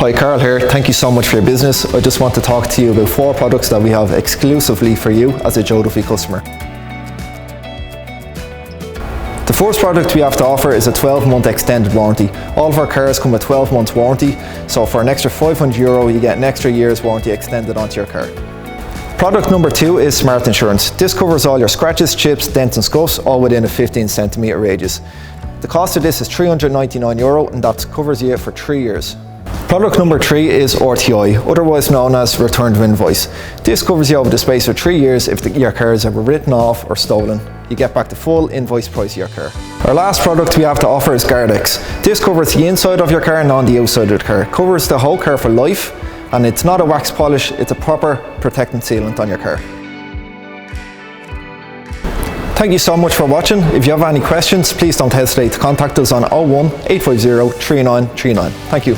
Hi, Karl here. Thank you so much for your business. I just want to talk to you about 4 products that we have exclusively for you as a Joe Duffy customer. The first product we have to offer is a 12-month extended warranty. All of our cars come with 12 months warranty, so for an extra €500 you get an extra year's warranty extended onto your car. Product number 2 is Smart Insurance. This covers all your scratches, chips, dents and scuffs, all within a 15cm radius. The cost of this is €399 and that covers you for 3 years. Product number 3 is RTI, otherwise known as Return to Invoice. This covers you over the space of 3 years if your car is ever written off or stolen. You get back the full invoice price of your car. Our last product we have to offer is Gard-X. This covers the inside of your car and on the outside of the car. It covers the whole car for life, and it's not a wax polish, it's a proper protectant sealant on your car. Thank you so much for watching. If you have any questions, please don't hesitate to contact us on 01 850 3939. Thank you.